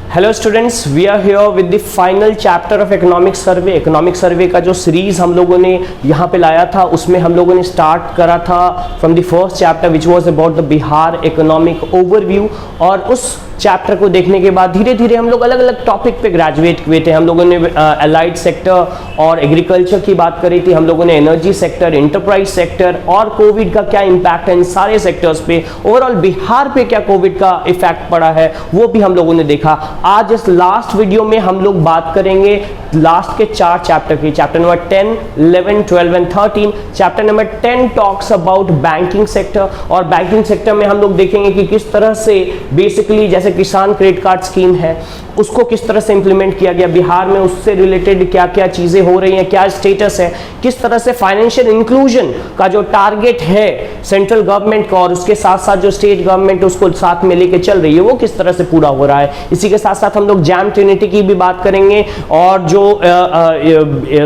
Hello students, we are here with the final chapter of economic survey. Economic survey का जो series हम लोगों ने यहाँ पे लाया था, उसमें हम लोगों ने स्टार्ट करा था from the first chapter which was about the Bihar economic overview. और उस चैप्टर को देखने के बाद धीरे धीरे हम लोग अलग अलग टॉपिक पे ग्रेजुएट हुए थे। हम लोगों ने अलाइड सेक्टर और एग्रीकल्चर की बात करी थी, हम लोगों ने एनर्जी सेक्टर, इंटरप्राइज सेक्टर और कोविड का क्या इम्पैक्ट है इन सारे सेक्टर्स पे, ओवरऑल बिहार पे क्या कोविड का इफेक्ट पड़ा है वो भी हम लोगों ने देखा। आज इस लास्ट वीडियो में हम लोग बात करेंगे लास्ट के 4 चैप्टर की, chapter number 10, 11, 12 and 13। Chapter number 10 talks about banking sector, और बैंकिंग सेक्टर में हम लोग देखेंगे कि किस तरह से बेसिकली जैसे किसान क्रेडिट कार्ड स्कीम है उसको किस तरह से इंप्लीमेंट किया गया बिहार में, उससे रिलेटेड क्या क्या चीजें हो रही हैं, क्या स्टेटस है, किस तरह से फाइनेंशियल इंक्लूजन का जो टारगेट है सेंट्रल गवर्नमेंट का और उसके साथ साथ जो स्टेट गवर्नमेंट उसको साथ में लेके चल रही है वो किस तरह से पूरा हो रहा है। इसी के साथ साथ हम लोग जैम ट्रिनिटी की भी बात करेंगे, और जो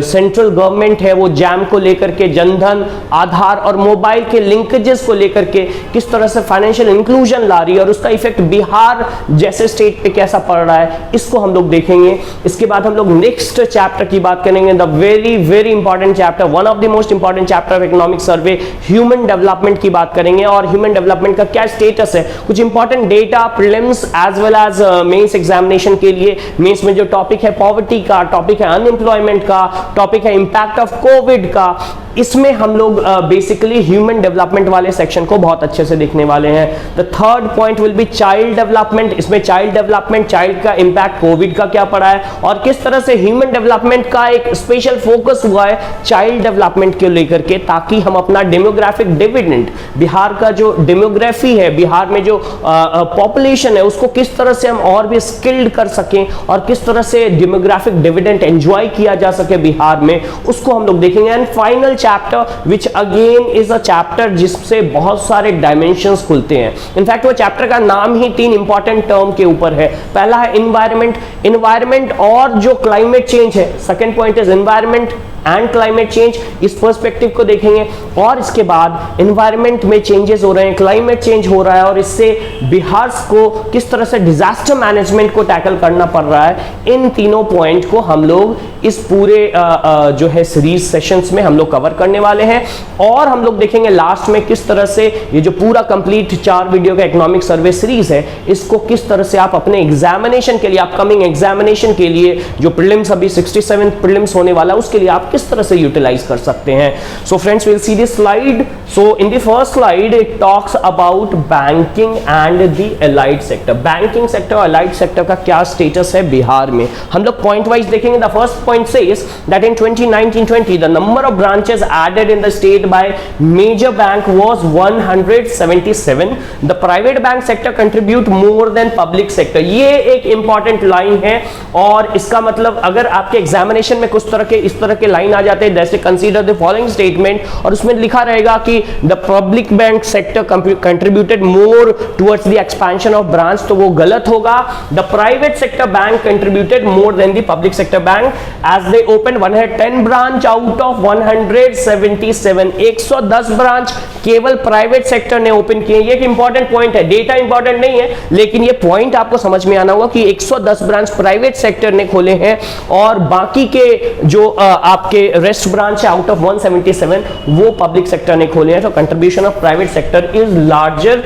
सेंट्रल गवर्नमेंट है वो जैम को लेकर के, जनधन, आधार और मोबाइल के लिंकेजेस को लेकर के किस तरह से फाइनेंशियल इंक्लूजन ला रही है और उसका इफेक्ट बिहार जैसे स्टेट पे कैसा पड़ रहा है, इसको हम लोग देखेंगे। इसके बाद हम लोग नेक्स्ट चैप्टर की बात करेंगे, the very very important chapter, one of the most important chapter of economic survey, human development की बात करेंगे और ह्यूमन डेवलपमेंट का क्या स्टेटस है, कुछ important data prelims as well as mains examination के लिए। मेंस में जो टॉपिक है पॉवर्टी का, टॉपिक है अनएम्प्लॉयमेंट का, टॉपिक है इंपैक्ट ऑफ कोविड का, इसमें हम लोग बेसिकली ह्यूमन डेवलपमेंट वाले सेक्शन को बहुत अच्छे से देखने वाले हैं। The third point will be child development. इसमें चाइल्ड डेवलपमेंट, चाइल्ड का इंपैक्ट कोविड का क्या पड़ा है और किस तरह से ह्यूमन डेवलपमेंट का एक स्पेशल फोकस हुआ है चाइल्ड डेवलपमेंट को लेकर के, ताकि हम अपना डेमोग्राफिक डिविडेंड, बिहार का जो डेमोग्राफी है, बिहार में जो पॉपुलेशन है उसको किस तरह से हम और भी स्किल्ड कर सकें और किस तरह से डेमोग्राफिक डिविडेंड एंजॉय किया जा सके बिहार में, उसको हम लोग देखेंगे। And final chapter which again is a chapter जिससे बहुत सारे डायमेंशंस खुलते हैं। इनफैक्ट वो चैप्टर का नाम ही 3 इंपॉर्टेंट टर्म के ऊपर है। पहला है एनवायरमेंट और जो क्लाइमेट चेंज है। Second point is environment and climate change, इस पर्सपेक्टिव को देखेंगे। और इसके बाद एनवायरमेंट में चेंजेस हो रहे हैं, क्लाइमेट चेंज हो रहा है और इससे बिहार को किस तरह से डिजास्टर मैनेजमेंट को टैकल करना पड़ रहा है, इन तीनों पॉइंट को हम लोग इस पूरे जो है सीरीज सेशंस में हम लोग कवर करने वाले हैं। और हम लोग देखेंगे लास्ट में किस तरह से ये जो पूरा कंप्लीट 4 वीडियो का इकोनॉमिक सर्वे सीरीज है इसको किस तरह से आप अपने एग्जामिनेशन के लिए, अपकमिंग एग्जामिनेशन के लिए, जो प्रीलिम्स अभी 67 प्रीलिम्स होने वाला है उसके लिए आप किस तरह से यूटिलाइज कर सकते हैं। So friends, will see this slide. So in the first slide it talks about banking and the allied sector. Banking sector और अलाइड सेक्टर का क्या स्टेटस है बिहार में, हम लोग पॉइंट वाइज देखेंगे। The first point says that in 2019-20 the number of branches added in the state by major bank was 177। The private bank sector contribute more than public sector. ये एक important line है और इसका मतलब अगर आपके examination में कुछ तरह के इस तरह के लाइन आ जाते हैं, जैसे कंसीडर द फॉलोइंग स्टेटमेंट, और उसमें लिखा रहेगा कि the public bank sector contributed more towards the expansion of branch, तो वो गलत होगा। The private sector bank contributed more than the public sector bank as they open 110 branch out of 177। 110 branch केवल प्राइवेट सेक्टर ने open किए। ये एक important point है, डेटा इंपॉर्टेंट नहीं है लेकिन ये पॉइंट आपको समझ में आना होगा कि 110 ब्रांच प्राइवेट सेक्टर ने खोले हैं और बाकी के जो आपके रेस्ट ब्रांच है आउट ऑफ 177 वो पब्लिक सेक्टर ने खोले हैं। तो contribution of private sector is larger.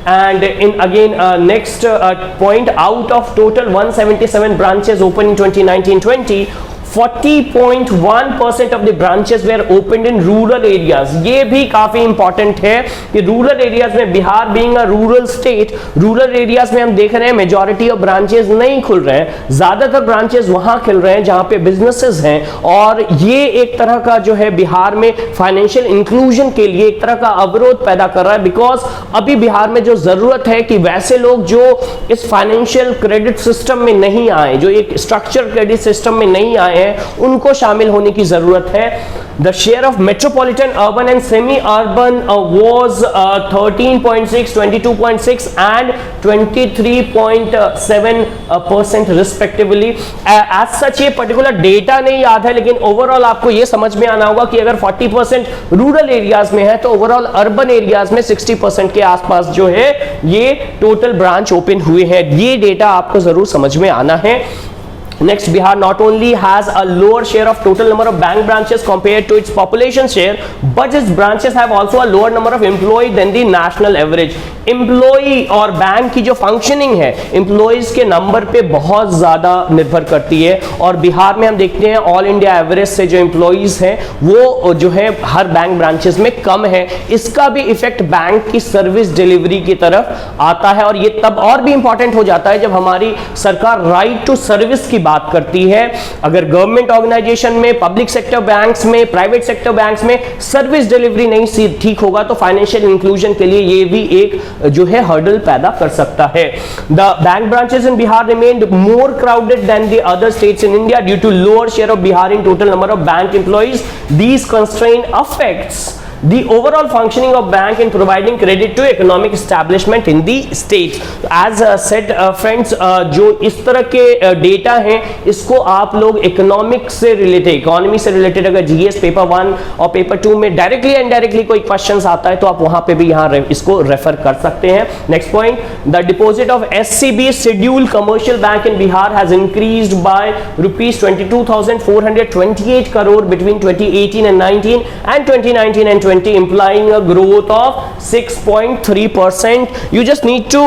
And in again next point, out of total 177 branches open in 2019-20 40.1% of the branches were opened in rural areas. ये भी काफी important है कि रूरल एरियाज में, Bihar being a rural state, rural areas में हम देख रहे हैं मेजॉरिटी ऑफ ब्रांचेस नहीं खुल रहे हैं, ज्यादातर ब्रांचेस वहां खुल रहे हैं जहां पे बिजनेसेस हैं। और ये एक तरह का जो है बिहार में फाइनेंशियल इंक्लूजन के लिए एक तरह का अवरोध पैदा कर रहा है, बिकॉज अभी बिहार में जो जरूरत है कि वैसे लोग जो इस फाइनेंशियल क्रेडिट सिस्टम में नहीं आए, जो एक स्ट्रक्चर क्रेडिट सिस्टम में नहीं आए, उनको शामिल होने की जरूरत है। The share of metropolitan, urban and semi-urban was 13.6, 22.6 and 23.7% respectively. As such ये particular data नहीं याद है, लेकिन overall आपको ये समझ में आना होगा कि अगर 40% रूरल एरियाज में है तो ओवरऑल अर्बन एरियाज में 60% के आसपास जो है ये टोटल ब्रांच ओपन हुए हैं. ये डेटा आपको जरूर समझ में आना है. Next, Bihar not only has a lower share of total number of bank branches compared to its population share, but its branches have also a lower number of employees than the national average. Employee और bank की जो functioning है employees के number पे बहुत ज़्यादा निर्भर करती है, और बिहार में हम देखते हैं ऑल इंडिया एवरेज से जो employees हैं वो जो है हर बैंक ब्रांचेस में कम है. इसका भी इफेक्ट बैंक की सर्विस डिलीवरी की तरफ आता है, और ये तब और भी इंपॉर्टेंट हो जाता है जब हमारी सरकार राइट टू सर्विस की बात करती है. अगर गवर्नमेंट ऑर्गेनाइजेशन में, पब्लिक सेक्टर बैंक्स में, प्राइवेट सेक्टर बैंक्स में सर्विस डिलीवरी नहीं ठीक होगा तो फाइनेंशियल इंक्लूजन के लिए ये भी एक जो है हर्डल पैदा कर सकता है. The bank branches in Bihar remained more crowded than the other states in India due to lower share of Bihar in total number of bank employees. These constraint affects the overall functioning of bank in providing credit to economic establishment in the states. As said friends, जो इस तरह के data हैं इसको आप लोग economics से related, economy से रिलेटेड अगर जीएस पेपर 1 और पेपर 2 में डायरेक्टली इनडायरेक्टली कोई क्वेश्चंस आता है तो आप वहां पे भी यहाँ इसको रेफर कर सकते हैं. Next point, the deposit of SCB scheduled commercial bank in Bihar has increased by ₹22,428 crore between 2018 and 19 and 2019 and 20, implying a growth of 6.3%. You just need to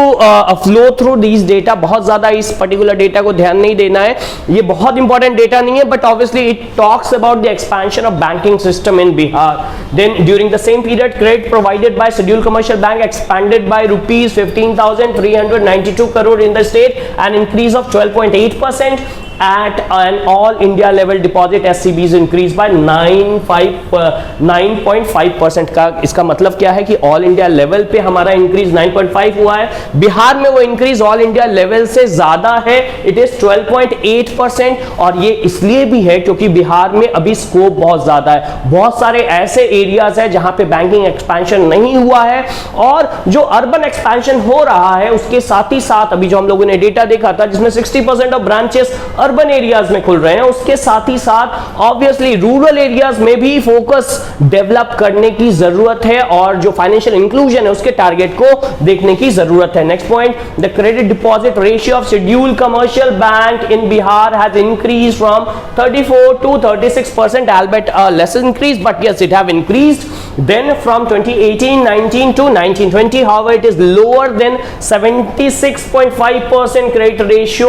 flow through these data. बहुत ज्यादा इस particular data को ध्यान नहीं देना है, ये बहुत इंपॉर्टेंट डेटा नहीं है, but obviously it talks about the expansion of banking system in Bihar. Then during the same period credit provided by scheduled commercial bank expanded by ₹15,392 crore in the state, an increase of 12.8%. At an all India level deposit SCBs increased by 9.5% का. इसका मतलब क्या है कि all India level पे हमारा increase 9.5 हुआ है. बिहार में वो इंक्रीज ऑल इंडिया लेवल से ज्यादा है, इट इज 12.8%. और ये इसलिए भी है क्योंकि बिहार में अभी स्कोप बहुत ज्यादा है. बहुत सारे ऐसे एरियाज है जहां पे बैंकिंग एक्सपेंशन नहीं हुआ है, और जो अर्बन एक्सपेंशन हो रहा है उसके साथ ही साथ अभी जो हम लोगों ने डेटा देखा था जिसमें 60% ऑफ ब्रांचेस अर्बन एरियाज में खुल रहे हैं, उसके साथ ही साथ ऑब्वियसली रूरल एरियाज में भी फोकस डेवलप करने की जरूरत है, और जो फाइनेंशियल इंक्लूजन है उसके टारगेट को देखने की जरूरत है. Next point, the credit deposit ratio of scheduled commercial bank in Bihar has increased from 34 to 36%, albeit a less increase, but yes, it have increased. Then from 2018-19 to 19-20, however, it is lower than 76.5% credit ratio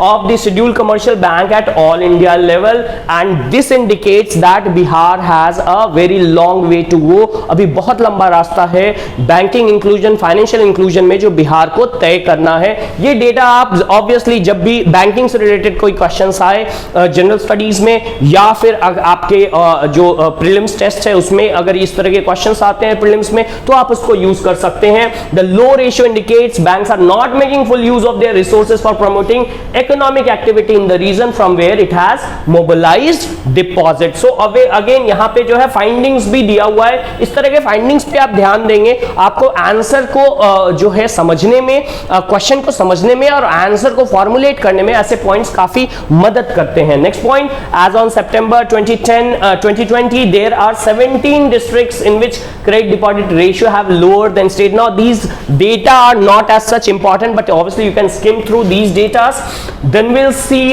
of the scheduled commercial bank at all India level, and this indicates that Bihar has a very long way to go. अभी बहुत लंबा रास्ता है banking inclusion, financial inclusion में जो बिहार को तय करना है. ये डेटा आप ऑब्वियसली जब भी बैंकिंग से रिलेटेड कोई क्वेश्चंस आए जनरल स्टडीज में, या फिर आपके जो प्रीलिम्स टेस्ट है उसमें अगर इस तरह के क्वेश्चंस आते हैं प्रीलिम्स में, तो आप उसको यूज कर सकते हैं. The low ratio indicates banks are not making full use of their resources for promoting economic activity in the region from where it has mobilized deposit. So again यहाँ पे जो है फाइंडिंग्स भी दिया हुआ है. इस तरह के फाइंडिंग्स पे आप ध्यान देंगे, आपको आंसर को जो है समझने में, क्वेश्चन को समझने में और आंसर को फॉर्मुलेट करने में ऐसे पॉइंट्स काफी मदद करते हैं. Next point, as on September 2020 there are 17 districts in which credit deposit ratio have lower than state. Now these data are not as such important, but obviously you can skim through these data. Then we'll see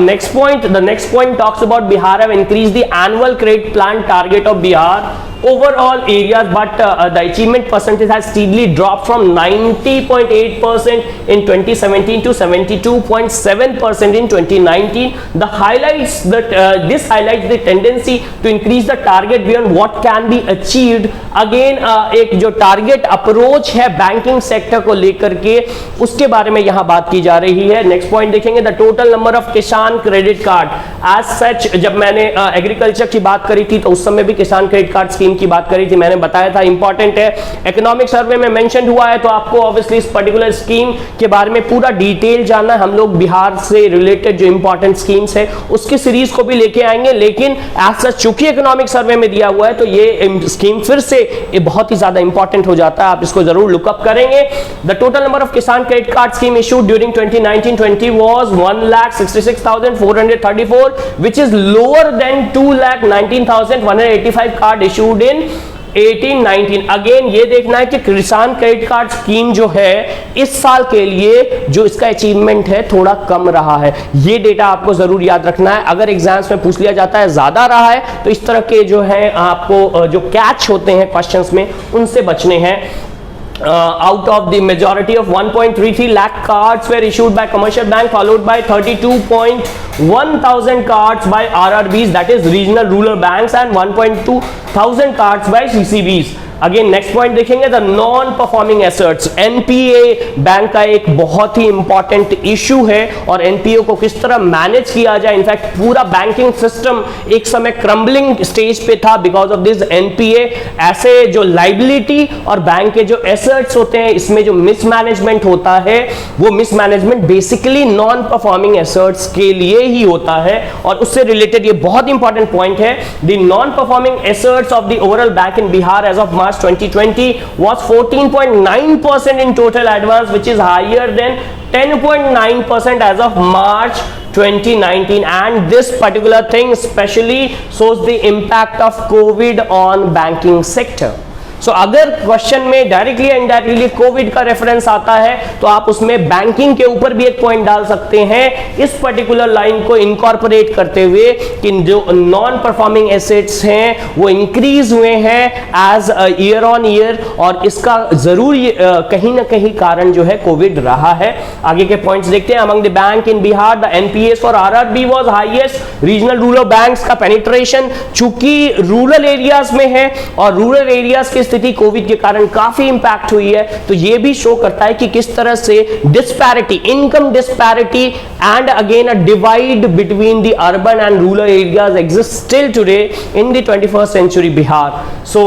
next point. The next point talks about Bihar have increased the annual credit plan target of Bihar overall areas, but the achievement percentage has steadily dropped from 90.8% in 2017 to 72.7% in 2019. The highlights that this highlights the tendency to increase the target beyond what can be achieved. Again एक जो target approach है banking sector को लेकर के, उसके बारे में यहाँ बात की जा रही है. नेक्स्ट पॉइंट देखेंगे, द टोटल नंबर ऑफ किसान क्रेडिट कार्ड. एज सच जब मैंने एग्रीकल्चर की बात करी थी तो उस समय भी किसान क्रेडिट कार्ड्स की स्कीम की बात करी थी, मैंने बताया था इंपॉर्टेंट है, इकोनॉमिक सर्वे में मेंशन हुआ है, तो आपको ऑब्वियसली इस पर्टिकुलर स्कीम के बारे में पूरा डिटेल जानना है। हम लोग बिहार से रिलेटेड जो इंपॉर्टेंट स्कीम्स है उसकी सीरीज को भी लेके आएंगे, लेकिन एज सच चूंकि इकोनॉमिक सर्वे में दिया हुआ है तो ये स्कीम फिर से बहुत ही ज्यादा इंपॉर्टेंट हो जाता है, आप इसको जरूर लुकअप करेंगे। द टोटल नंबर ऑफ किसान credit card scheme issued during 2019-20 was 1,66,434, which is lower than 2,19,185 card issued in 18-19। Again ये देखना है कि किसान क्रेडिट कार्ड स्कीम जो है इस साल के लिए जो इसका अचीवमेंट है थोड़ा कम रहा है, ये डेटा आपको जरूर याद रखना है। अगर एग्जाम्स में पूछ लिया जाता है ज्यादा रहा है तो इस तरह के जो है आपको जो कैच होते हैं क्वेश्चंस में उनसे बचने हैं। Out of the majority of 1.33 lakh cards were issued by commercial bank, followed by 32.1 thousand cards by RRBs, that is regional rural banks, and 1.2 thousand cards by CCBs। Again next point देखेंगे, the non performing assets. NPA bank का एक बहुत ही important issue है और NPA को किस तरह मैनेज किया जाए। इनफैक्ट पूरा बैंकिंग सिस्टम एक समय क्रम्बलिंग स्टेज पे था बिकॉज ऑफ दिस एनपीए। ऐसे जो लाइबिलिटी और बैंक के जो एसेट्स होते हैं इसमें जो मिसमैनेजमेंट होता है वो mismanagement basically non performing assets के लिए ही होता है और उससे रिलेटेड ये बहुत इंपॉर्टेंट पॉइंट है। The non performing assets of the overall bank in Bihar as of March 2020 was 14.9% in total advance, which is higher than 10.9% as of March 2019, and this particular thing especially shows the impact of COVID on banking sector। सो अगर question में directly indirectly Covid का reference आता है तो आप उसमें banking के ऊपर भी एक पॉइंट डाल सकते हैं इस पर्टिकुलर लाइन को इनकॉर्पोरेट करते हुए कि जो नॉन परफॉर्मिंग एसेट्स हैं वो इंक्रीज हुए हैं एज ईयर ऑन ईयर, और इसका जरूर कहीं ना कहीं कारण जो है कोविड रहा है। आगे के पॉइंट्स देखते हैं। Among the bank in Bihar the NPS for RRB was highest. Regional rural banks का पेनिट्रेशन चूंकि रूरल एरियाज में है और रूरल एरियाज की स्थिति कोविड के कारण काफी इंपैक्ट हुई है, तो यह भी शो करता है कि किस तरह से disparity, income disparity and again a divide between the urban and rural areas exist still today in the 21st century Bihar। So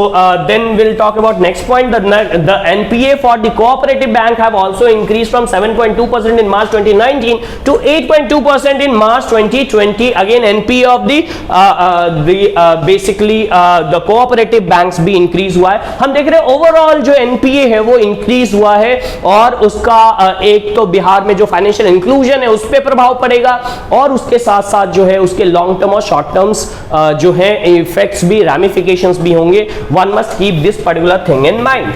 then we'll talk about next point. The NPA for the cooperative bank have also increased from 7.2% in March 2019 to 8.2% in March 2020। Again NPA of the basically the cooperative banks भी increase हुआ है। हम देख रहे हैं overall जो NPA है वो इंक्रीज हुआ है और उसका एक तो बिहार में जो फाइनेंशियल इंक्लूजन है उस पर प्रभाव पड़ेगा और उसके साथ साथ जो है उसके लॉन्ग टर्म और शॉर्ट टर्म्स जो है इफेक्ट्स भी, रैमिफिकेशंस भी होंगे। One must keep this particular thing in mind.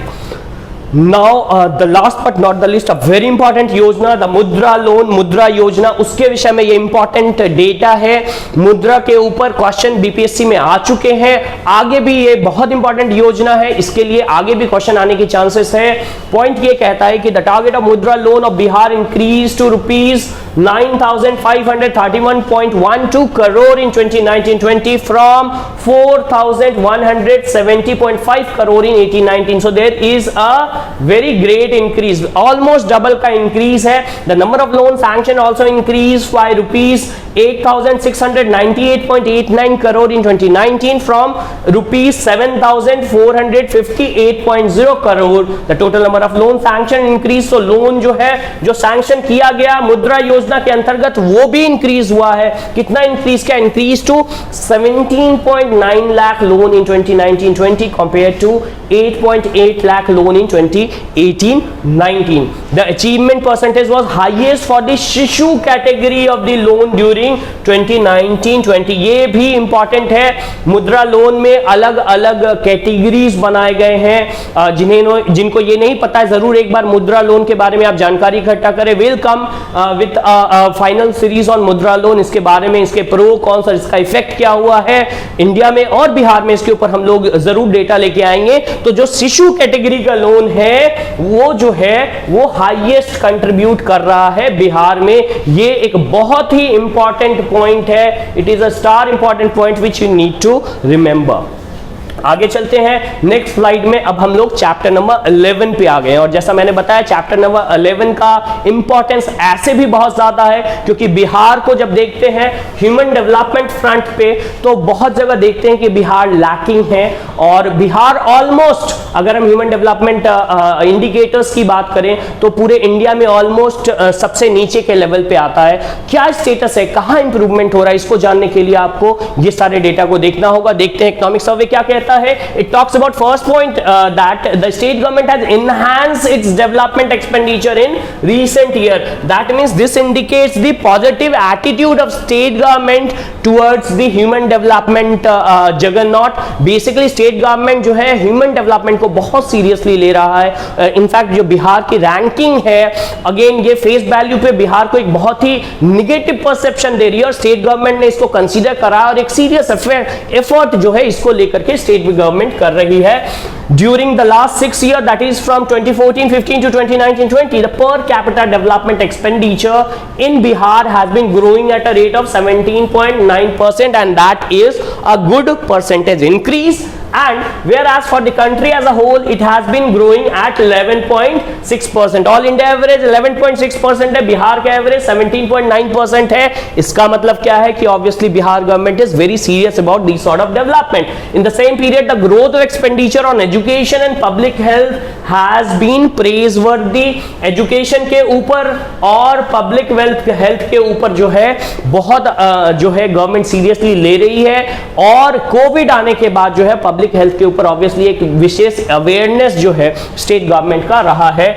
Now the last but not the least, a very important योजना, the मुद्रा लोन, मुद्रा योजना, उसके विषय में ये इंपॉर्टेंट डेटा है। मुद्रा के ऊपर क्वेश्चन बीपीएससी में आ चुके हैं, आगे भी ये बहुत इंपॉर्टेंट योजना है, इसके लिए आगे भी क्वेश्चन आने की चांसेस है। पॉइंट ये कहता है कि the target of Mudra loan of Bihar increase to ₹9,531.12 crore in 2019-20 from 4,170.5 crore in 18-19। So there is a very great increase, almost double का increase है। The number of loan sanction also increased by ₹8,698.89 crore in 2019 from ₹7,458.0 crore। The total number of loan sanction increase, so loan जो है जो sanction किया गया मुद्रा योजना के अंतर्गत वो भी इंक्रीज हुआ है। कितना इंक्रीज किया? Increase to 17.9 lakh loan in 2019-20 compared to 8.8 lakh loan in 2018-19। The achievement percentage was highest for the शिशु category of the loan during 2019-20। ये भी इंपॉर्टेंट है, मुद्रा लोन में अलग अलग कैटेगरीज बनाए गए हैं। जिनको ये नहीं पता है जरूर एक बार मुद्रा लोन के बारे में आप जानकारी इकट्ठा करें। Welcome with final series on मुद्रा लोन, इसके बारे में, इसके प्रो कॉन्स और इसका इफेक्ट क्या हुआ है इंडिया में और बिहार में, इसके ऊपर हम लोग जरूर डेटा लेके आएंगे। तो जो शिशु कैटेगरी का लोन है वो जो है वो हाईएस्ट कंट्रीब्यूट कर रहा है बिहार में। ये एक बहुत ही इंपॉर्टेंट पॉइंट है, it is a star important point which you need to remember. आगे चलते हैं नेक्स्ट स्लाइड में। अब हम लोग चैप्टर नंबर 11 पे आ गए हैं और जैसा मैंने बताया चैप्टर नंबर 11 का इंपॉर्टेंस ऐसे भी बहुत ज्यादा है क्योंकि बिहार को जब देखते हैं ह्यूमन डेवलपमेंट फ्रंट पे तो बहुत जगह देखते हैं कि बिहार लैकिंग है और बिहार ऑलमोस्ट, अगर हम ह्यूमन डेवलपमेंट इंडिकेटर्स की बात करें तो पूरे इंडिया में ऑलमोस्ट सबसे नीचे के लेवल पे आता है। क्या स्टेटस है, कहां इंप्रूवमेंट हो रहा है, इसको जानने के लिए आपको ये सारे डेटा को देखना होगा। देखते हैं इकोनॉमिक सर्वे क्या कहता है। It talks about first point that the state government has enhanced its development expenditure in recent year. That means this indicates the positive attitude of state government towards the human development juggernaut. Basically state government जो है human development को बहुत seriously ले रहा है। In fact जो बिहार की ranking है, अगेन ये फेस वैल्यू पे बिहार को एक बहुत ही निगेटिव परसेप्शन दे रही है और स्टेट गवर्नमेंट ने इसको कंसीडर करा और एक सीरियस एफर्ट जो है इसको लेकर के स्टेट गवर्नमेंट कर रही है। During the last 6 years, that is from 2014-15 to 2019-20, the per capita development expenditure in Bihar has been growing at a rate of 17.9%, and that is a good percentage increase. And whereas for the country as a whole, it has been growing at 11.6%. All India average 11.6% है, बिहार का average 17.9% है। इसका मतलब क्या है कि obviously Bihar government is very serious about this sort of development. In the same period, the growth of expenditure on education and public health has been praiseworthy. Education के ऊपर और public health के ऊपर जो है बहुत जो है गवर्नमेंट सीरियसली ले रही है और कोविड आने के बाद जो है पब्लिक हेल्थ के ऊपर ऑब्वियसली एक विशेष अवेयरनेस जो है स्टेट गवर्नमेंट का रहा है।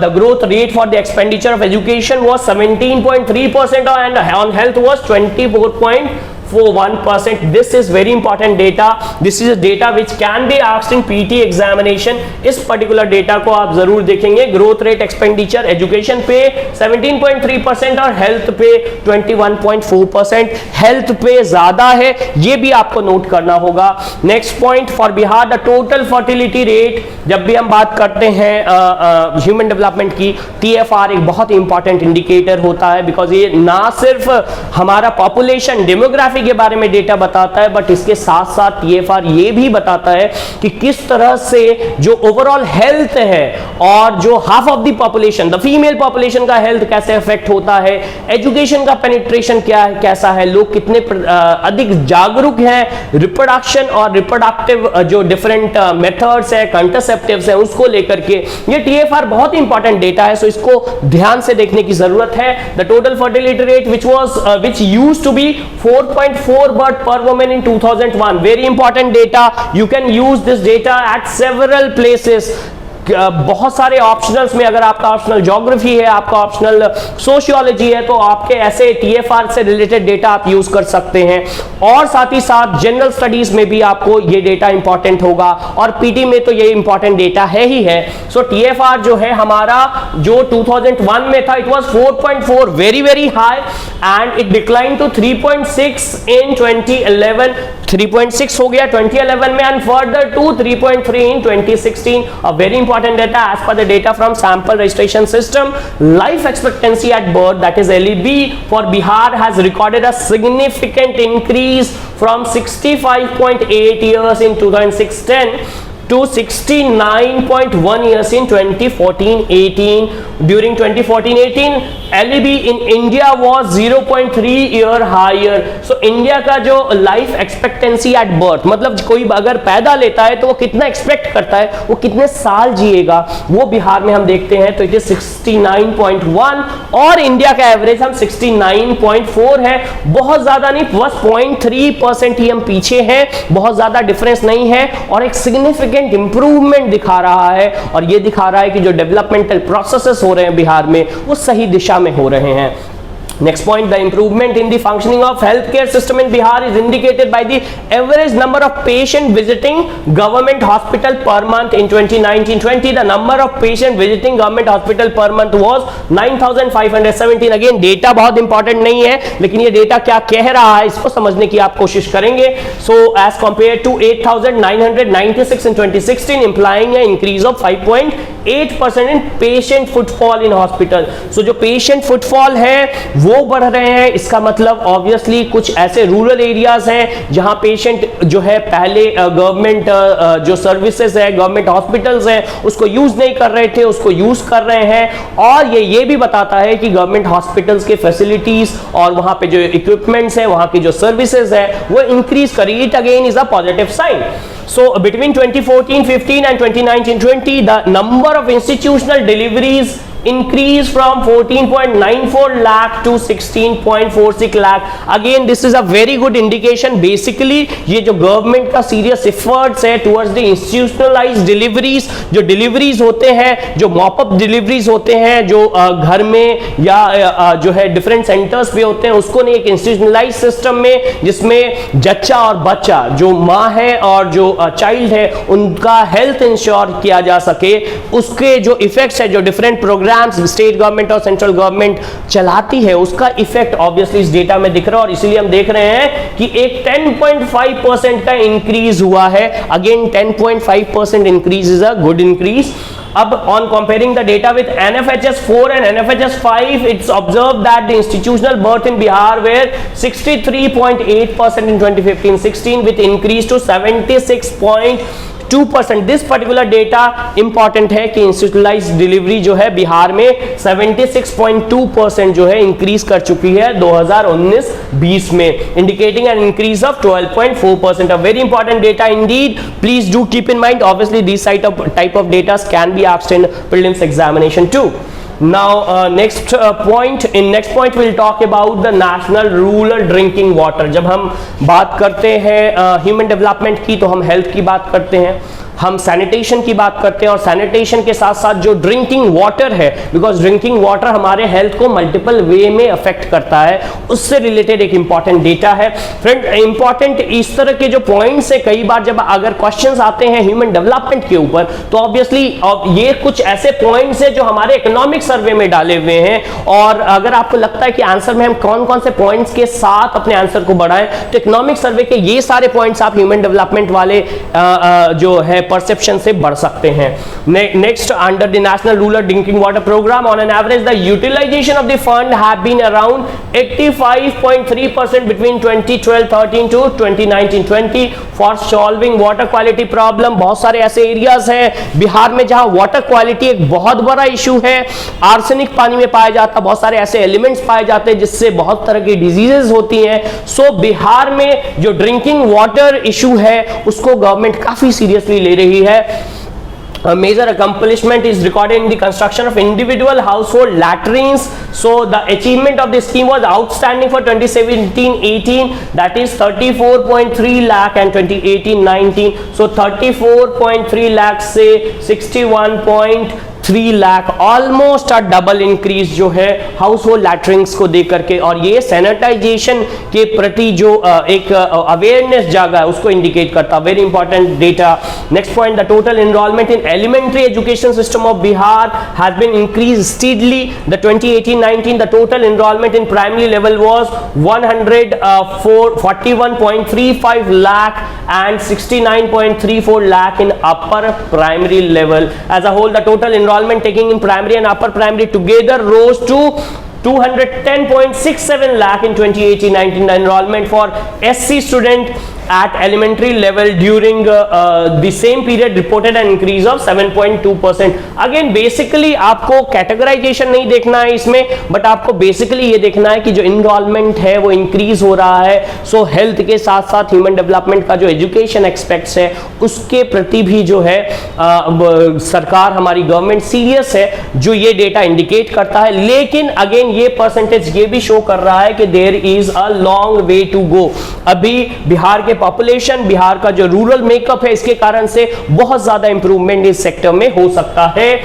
The growth rate for the expenditure of education was 17.3% and on health was 24.41%. This is very important data. This is a data which can be asked in PT examination. इस particular data को आप जरूर देखेंगे। Growth rate expenditure education पे 17.3% और health पे 21.4%। Health पे ज्यादा है, ये भी आपको नोट करना होगा। Next point for Bihar, the total fertility rate. जब भी हम बात करते हैं ह्यूमन डेवलपमेंट की, TFR एक बहुत इंपॉर्टेंट इंडिकेटर होता है बिकॉज ये ना सिर्फ हमारा पॉपुलेशन डेमोग्राफी के बारे में डेटा बताता है बट इसके साथ साथ TFR ये भी बताता है कि किस तरह से जो ओवरऑल हेल्थ है और जो half of the population, the female population का हेल्थ कैसे अफेक्ट होता है, एजुकेशन का पेनिट्रेशन क्या है, कैसा है, लोग कितने अधिक जागरूक हैं रिप्रोडक्शन और रिप्रोडक्टिव जो डिफरेंट मेथड्स है, कंट्रासेप्टिव्स है, उसको लेकर के ये TFR बहुत इंपॉर्टेंट डेटा है। सो इसको ध्यान से देखने की जरूरत है। The total fertility rate which used to be 4.4 birth per woman in 2001. Very important data. You can use this data at several places. बहुत सारे ऑप्शनल्स में, अगर आपका ऑप्शनल ज्योग्राफी है, आपका ऑप्शनल सोशियोलॉजी है, तो आपके ऐसे TFR से रिलेटेड डेटा आप यूज कर सकते हैं। और साथ ही साथ जनरल स्टडीज में भी आपको ये डेटा इंपॉर्टेंट होगा और PT में तो ये इंपॉर्टेंट डेटा है ही है। सो TFR जो है हमारा जो 2001 में था, it was 4.4, very very high, and it decline to 3.6 in 2011। 3.6 हो गया 2011 में and further to 3.3 in 2016। A very important data as per the data from sample registration system. Life expectancy at birth, that is LEB, for Bihar has recorded a significant increase from 65.8 years in 2006-10 to 69.1 years in 2014-18. During 2014-18, LEB in India was 0.3 year higher. So India का जो life expectancy at birth, मतलब कोई अगर पैदा लेता है तो वो कितना एक्सपेक्ट करता है, वो कितने साल जिएगा, वो बिहार में हम देखते हैं तो इट इज 69.1 और इंडिया का एवरेज हम 69.4 है। बहुत ज्यादा नहीं, बस 0.3% ही हम पीछे हैं, बहुत ज्यादा डिफरेंस नहीं है और एक सिग्निफिकेंट इंप्रूवमेंट दिखा रहा है और ये दिखा रहा है कि जो डेवलपमेंटल प्रोसेसेस हो रहे हैं बिहार में वो सही दिशा में हो रहे हैं। Next point, the improvement in the functioning of healthcare system in Bihar is indicated by the average number of patient visiting government hospital per month in 2019-20. The number of patient visiting government hospital per month was 9,517. Again, data बहुत important नहीं है, लेकिन ये data क्या कह रहा है इसको समझने की आप कोशिश करेंगे। So, as compared to 8,996 in 2016, implying an increase of 5.8% in patient footfall in hospital. So, जो patient footfall है वो बढ़ रहे हैं, इसका मतलब ऑब्वियसली कुछ ऐसे रूरल एरियाज हैं जहां पेशेंट जो है पहले गवर्नमेंट जो सर्विसेज है, गवर्नमेंट हॉस्पिटल्स हैं, उसको यूज नहीं कर रहे थे, उसको यूज कर रहे हैं। और ये भी बताता है कि गवर्नमेंट हॉस्पिटल्स के फैसिलिटीज और वहां पे जो इक्विपमेंट्स हैं, वहां की जो सर्विसेज है वो इंक्रीज करी। It again is a positive sign. So between 2014-15 and 2019-20, the number of institutional deliveries increased from 14.94 lakh to 16.46 lakh. Again, this is a very good indication. Basically, ये जो गवर्नमेंट का सीरियस एफर्ट्स है towards the institutionalized deliveries, जो deliveries होते हैं, जो mop up deliveries होते हैं, जो घर में या जो है डिफरेंट सेंटर्स पे होते हैं, उसको नहीं एक इंस्टीट्यूशनलाइज सिस्टम में जिसमें जच्चा और बच्चा, जो माँ है और जो चाइल्ड है, उनका हेल्थ इंश्योर किया जा सके, उसके जो इफेक्ट्स है, जो डिफरेंट प्रोग्राम स्टेट गवर्नमेंट और सेंट्रल गवर्नमेंट चलाती है, उसका इफेक्ट ऑब्वियसली इस डेटा में दिख रहा है। और इसीलिए हम देख रहे हैं कि एक 10.5% का इंक्रीज हुआ है। Again 10.5% increase is a good increase. अब on comparing the data with NFHS 4 and NFHS 5, it's observed that the institutional birth in Bihar were 63.8% in 2015-16 with increase to 76.2%. This particular data important है कि institutionalised delivery जो है बिहार में 76.2% जो है increase कर चुकी है 2019-20 में, indicating N increase of 12.4%. A very important data Indeed. Please do keep in mind, obviously this type of data can be asked in prelims examination too. Now next point we'll talk about the national rural drinking water. जब हम बात करते हैं human development की तो हम health की बात करते हैं, हम सैनिटेशन की बात करते हैं, और सैनिटेशन के साथ साथ जो ड्रिंकिंग वाटर है, बिकॉज ड्रिंकिंग वाटर हमारे हेल्थ को मल्टीपल वे में अफेक्ट करता है, उससे रिलेटेड एक इंपॉर्टेंट डेटा है फ्रेंड। इंपॉर्टेंट इस तरह के जो पॉइंट्स है, कई बार जब अगर क्वेश्चंस आते हैं ह्यूमन डेवलपमेंट के ऊपर तो ऑब्वियसली ये कुछ ऐसे पॉइंट्स है जो हमारे इकोनॉमिक सर्वे में डाले हुए हैं, और अगर आपको लगता है कि आंसर में हम कौन कौन से पॉइंट्स के साथ अपने आंसर को बढ़ाएं, तो इकोनॉमिक सर्वे के ये सारे पॉइंट्स आप ह्यूमन डेवलपमेंट वाले जो है परसेप्शन से बढ़ सकते हैं। Next, under the national rural drinking water programme on an average the utilisation of the fund have been around 85.3% between 2012-13 to 2019-20 for solving water quality problem. बहुत सारे ऐसे एरियाज हैं बिहार में जहां वाटर क्वालिटी एक बहुत बड़ा इशू है, आर्सेनिक पानी में पाया जाता, बहुत सारे ऐसे एलिमेंट्स पाए जाते हैं जिससे बहुत तरह की डिजीजेस होती हैं। सो बिहार में जो ड्रिंकिंग वाटर इशू है उसको गवर्नमेंट काफी सीरियसली ले रही है। A major accomplishment is recorded in the construction of individual household latrines. So the achievement of this scheme was outstanding for 2017-18, that is 34.3 lakh, and 2018-19 so 34.3 lakh से 61.3 lakh, almost अ double increase जो है house hold latrines को देकर के, और ये sanitisation के प्रति जो एक अवेयरनेस जागा है उसको इंडिकेट करता। Very important data. Next point, the total enrolment in elementary education system of Bihar has been increase steadily. The 2018-19 the total enrolment in primary level was 141.35 lakh and 69.34 lakh in upper primary level. As a whole, the total enrollment taking in primary and upper primary together rose to 210.67 lakh in 2018-19. The enrollment for SC student at elementary level during the same period reported an increase of 7.2%. Again basically आपको categorisation नहीं देखना है इसमें, but आपको basically ये देखना है कि जो इनरोलमेंट है वो इंक्रीज हो रहा है। सो हेल्थ के साथ साथ ह्यूमन डेवलपमेंट का जो एजुकेशन एक्सपेक्ट्स है उसके प्रति भी जो है सरकार, हमारी गवर्नमेंट सीरियस है, जो ये डेटा इंडिकेट करता है। लेकिन अगेन ये परसेंटेज ये भी शो कर रहा है कि there is a long way to go. अभी बिहार के पॉपुलेशन, बिहार का जो रूरल मेकअप है, इसके कारण से बहुत ज्यादा इंप्रूवमेंट इस सेक्टर में हो सकता है।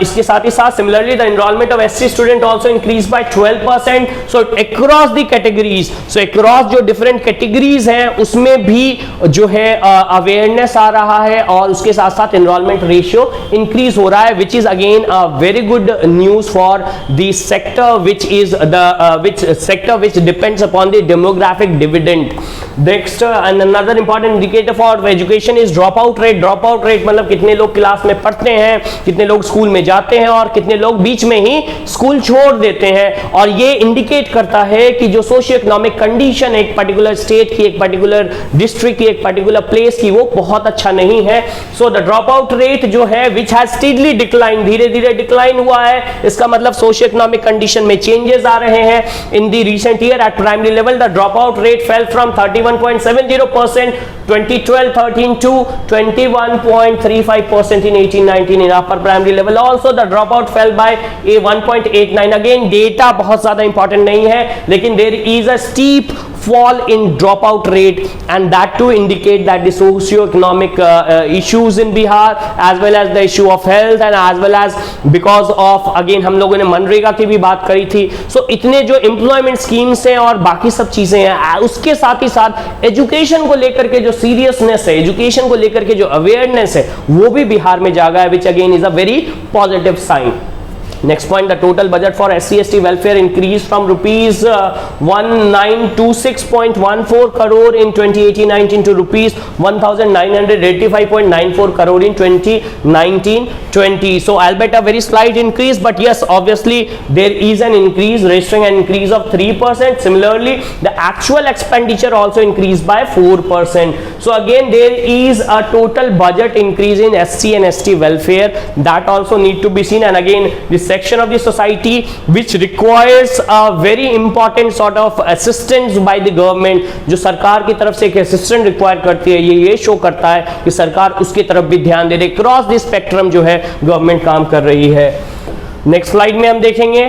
इसके साथ ही साथ similarly the enrolment of SC student also increase by 12%। So across the categories, so across जो डिफरेंट कैटेगरीज हैं उसमें भी जो है अवेयरनेस आ रहा है, और उसके साथ साथ एनरोलमेंट रेशियो इंक्रीज हो रहा है, which is again a very good news for the sector which depends upon the demographic dividend. Next, and another important indicator for education is dropout rate. Dropout rate मतलब कितने लोग class में पढ़ते हैं, कितने लोग स्कूल में जाते हैं और कितने लोग बीच में ही स्कूल छोड़ देते हैं। और ये इंडिकेट करता है कि जो सोशियो इकोनॉमिक कंडीशन एक पर्टिकुलर स्टेट की, एक पर्टिकुलर डिस्ट्रिक्ट की, एक पर्टिकुलर प्लेस की, वो बहुत अच्छा नहीं है। So the drop out rate जो है विच हैज स्टीडली डिक्लाइन, धीरे धीरे डिक्लाइन हुआ है, इसका मतलब सोशियो इकोनॉमिक कंडीशन में चेंजेस आ रहे हैं। In the recent year eight primary level the drop out rate fell from 31.70% 2012-13 to 21.35% in 18-19 in upper primary level. Also the dropout fell by a 1.89. Again data बहुत ज़्यादा important नहीं है, लेकिन there is a steep fall in dropout rate and that to indicate that the socio-economic issues in Bihar as well as the issue of health and as well as because of again हम लोगों ने मनरेगा की भी बात करी थी। सो इतने जो एम्प्लॉयमेंट स्कीम्स हैं और बाकी सब चीज़ें हैं, उसके साथ ही साथ एजुकेशन को लेकर के जो सीरियसनेस है, एजुकेशन को लेकर के जो अवेयरनेस है, वो भी बिहार में जागा है, which again is a very positive sign. Next point, the total budget for SC/ST welfare increased from rupees 1926.14 crore in 2018-19 to rupees 1985.94 crore in 2019-20. So albeit a very slight increase, but yes, obviously there is an increase, registering an increase of 3%. Similarly, the actual expenditure also increased by 4%. So again, there is a total budget increase in SC and ST welfare, that also need to be seen. And again, this section of the society which requires a very important sort of assistance by the government, जो सरकार की तरफ से एक assistant require करती है, ये show करता है कि सरकार उसकी तरफ भी ध्यान दे रही, क्रॉस द स्पेक्ट्रम जो है गवर्नमेंट काम कर रही है। नेक्स्ट स्लाइड में हम देखेंगे,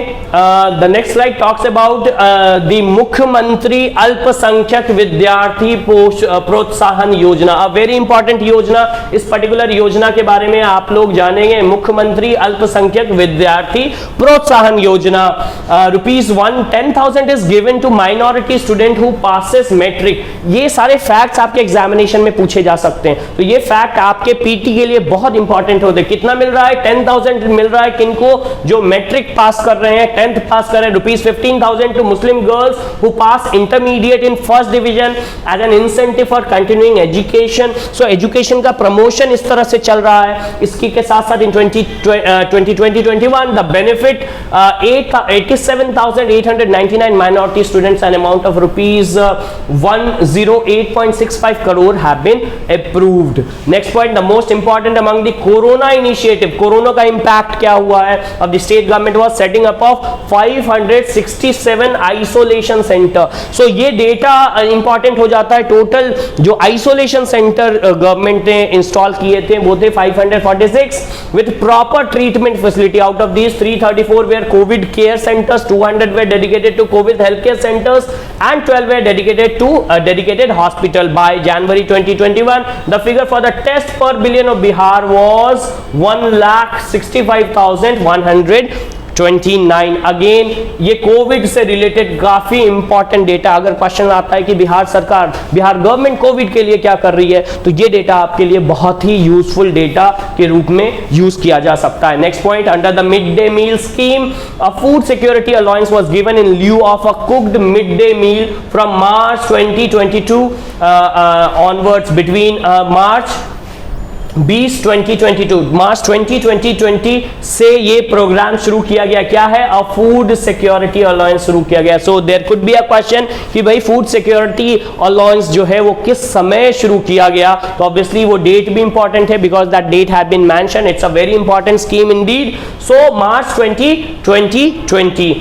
the next slide talks about the मुख्यमंत्री अल्पसंख्यक विद्यार्थी प्रोत्साहन योजना, अ वेरी इंपॉर्टेंट योजना। इस पर्टिकुलर योजना के बारे में आप लोग जानेंगे, मुख्यमंत्री अल्पसंख्यक विद्यार्थी प्रोत्साहन योजना। Rupees 10,000 is given to minority student who passes matric. ये सारे फैक्ट्स आपके एग्जामिनेशन में पूछे जा सकते हैं, तो ये फैक्ट आपके पीटी के लिए बहुत इंपॉर्टेंट होते हैं। कितना मिल रहा है? 10,000 मिल रहा है किनको? जो मैट्रिक पास कर रहे हैं, 10th पास कर रहे हैं। Rupees 15,000 to Muslim girls who pass intermediate in first division as an incentive for continuing education. So education का प्रमोशन इस तरह से चल रहा है। इसकी के साथ साथ in 2020-21 the benefit 87,899 minority students an amount of rupees 108.65 crore have been approved. Next point, the most important among the corona initiative, corona का इंपैक्ट क्या हुआ है? of the state government was setting up of 567 isolation center. So ये data important हो जाता है। Total जो isolation centre government ने इंस्टॉल किए थे वो थे 546 with proper treatment facility. Out of these 334 were COVID care centers, 200 were dedicated to COVID healthcare centers and 12 were dedicated to dedicated hospital. By January 2021 the figure for the test per billion of Bihar was 1,65,129. Again ये Covid से related काफी important data. अगर question आता है कि बिहार सरकार, Bihar government Covid के लिए क्या कर रही है, तो ये डेटा आपके लिए बहुत ही यूजफुल डेटा के रूप में यूज किया जा सकता है। Next point, under the mid day meal scheme a food security allowance was given in lieu of a cooked mid day meal from March 2022 onwards. Between March 2022 March 2020 से ये programme शुरू किया गया। क्या है? अ फूड सिक्योरिटी अलाउंस शुरू किया गया। So there could be a question कि भाई फूड सिक्योरिटी अलाउंस जो है वो किस समय शुरू किया गया, तो ऑब्वियसली वो डेट भी इंपॉर्टेंट है because that date have been mention. It's a very important scheme indeed. So March 2020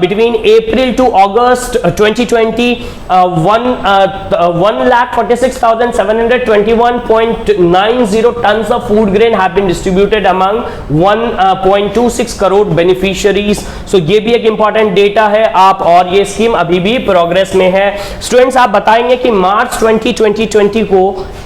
between April to August 2020 1,46,721.90 tons of food grain have been distributed among 1.26 crore beneficiaries. So ये भी एक important data है आप, और ये scheme अभी भी progress में है। स्टूडेंट्स आप बताएंगे कि मार्च 2020 को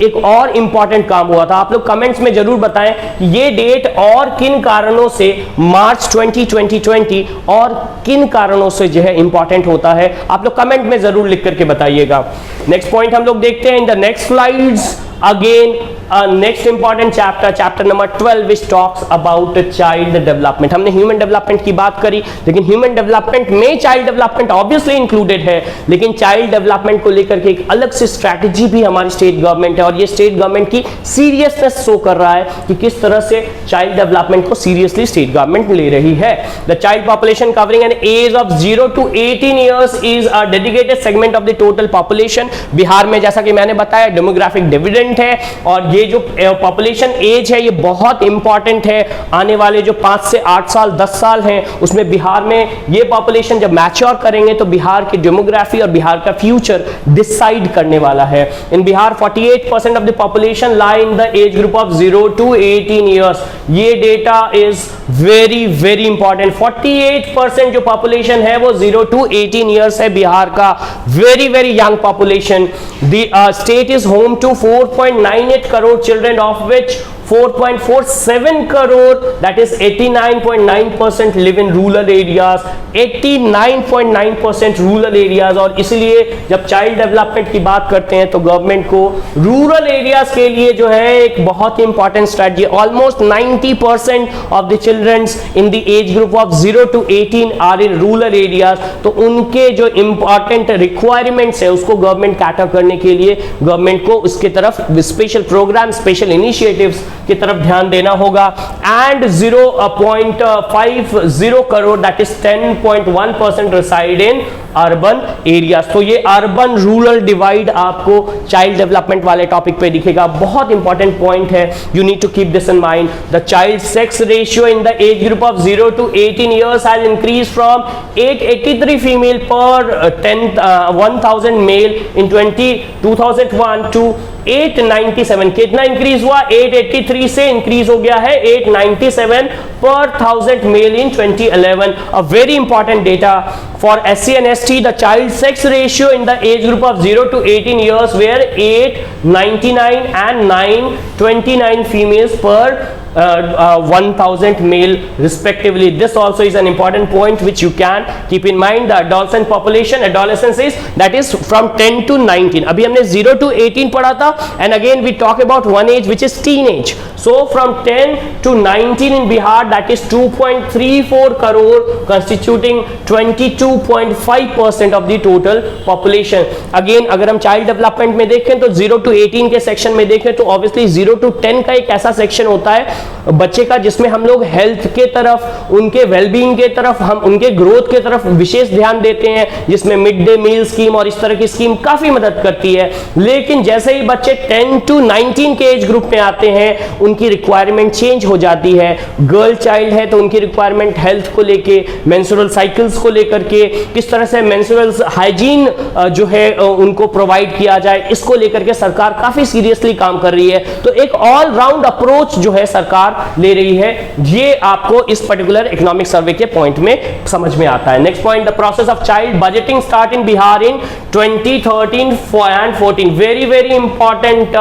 एक और इंपॉर्टेंट काम हुआ था। आप लोग कमेंट्स में जरूर बताएं ये डेट और किन कारणों से मार्च 2020 और किन कारणों से जो है इंपॉर्टेंट होता है, आप लोग कमेंट में जरूर लिख करके बताइएगा। नेक्स्ट पॉइंट हम लोग देखते हैं in the next slides. Again next important chapter number 12 which talks about child development. हमने ह्यूमन डेवलपमेंट की बात करी, लेकिन ह्यूमन डेवलपमेंट में चाइल्ड डेवलपमेंट ऑब्वियसली इंक्लूडेड है, लेकिन चाइल्ड डेवलपमेंट को लेकर के एक अलग से स्ट्रैटेजी भी हमारी स्टेट गवर्नमेंट है, और ये स्टेट गवर्नमेंट की सीरियसनेस शो कर रहा है कि किस तरह से चाइल्ड डेवलपमेंट को सीरियसली स्टेट गवर्नमेंट ले रही है। The child population covering an age of 0 to 18 years is a dedicated segment of the total population. Bihar में जैसा कि मैंने बताया डेमोग्राफिक डिविडेंड है, और ये जो पॉपुलेशन एज है ये बहुत इंपॉर्टेंट है। आने वाले जो 5 से 8 साल 10 साल हैं उसमें बिहार में ये पॉपुलेशन जब मैच्योर करेंगे तो बिहार की डेमोग्राफी और बिहार का फ्यूचर डिसाइड करने वाला है। In Bihar 48% of the population lie in the age group of 0 to 18 years। ये data is very very important. 48% जो पॉपुलेशन है वो 0 to 18 years है बिहार का, very very young population. The state is home to 4.98 crore children, of which 4.47 crore, that is 89.9% live in rural areas, 89.9% rural areas. और इसलिए जब child development की बात करते हैं तो गवर्नमेंट को रूरल एरियाज के लिए जो है एक बहुत ही important strategy. Almost 90% of the childrens in the age group of 0 to 18 are in rural areas. तो उनके जो इंपॉर्टेंट रिक्वायरमेंट्स है उसको गवर्नमेंट कैटर करने के लिए गवर्नमेंट को उसके तरफ स्पेशल प्रोग्राम, स्पेशल इनिशिएटिव्स की तरफ ध्यान देना होगा। And 0.50 crore, that is 10.1% reside in urban areas. तो ये अर्बन रूरल डिवाइड आपको चाइल्ड डेवलपमेंट वाले टॉपिक पे दिखेगा, बहुत इंपॉर्टेंट पॉइंट है, you need to keep this in mind. The child sex ratio in the age group of 0 to 18 years has increase from 883 female per 1000 male in 2001 to 897। कितना increase हुआ? 883 से increase हो गया है 897 per 1000 male in 2011। A very important data for SC and ST, the child sex ratio in the age group of 0 to 18 years were 899 and 929 females per 1000 male respectively. This also is an important point which you can keep in mind. The adolescent population, adolescence is that is from 10 to 19. अभी हमने 0 to 18 पढ़ा था, and again we talk about one age which is teenage. So from 10 to 19 in Bihar, that is 2.34 crore, constituting 22.5% of the total population. Again अगर हम child development में देखें तो 0 to 18 के सेक्शन में देखें तो obviously 0 to 10 का एक ऐसा सेक्शन होता है बच्चे का जिसमें हम लोग हेल्थ के तरफ, उनके वेलबींग के तरफ, हम उनके ग्रोथ के तरफ विशेष ध्यान देते हैं, जिसमें मिड डे मील स्कीम और इस तरह की स्कीम काफी मदद करती है। लेकिन जैसे ही बच्चे 10 to 19 के एज ग्रुप में आते हैं उनकी रिक्वायरमेंट चेंज हो जाती है। गर्ल चाइल्ड है तो उनकी रिक्वायरमेंट हेल्थ को लेके, मेंस्ट्रुअल साइकिल्स को लेकर के, किस तरह से मेंस्ट्रुअल हाइजीन जो है उनको प्रोवाइड किया जाए, इसको लेकर के सरकार काफी सीरियसली काम कर रही है। तो एक ऑल राउंड अप्रोच जो है सरकार ले रही है, ये आपको इस पर्टिकुलर इकोनॉमिक सर्वे के पॉइंट में समझ में आता है। Next point, the process of child budgeting start in Bihar in 2013 and 14। Very very important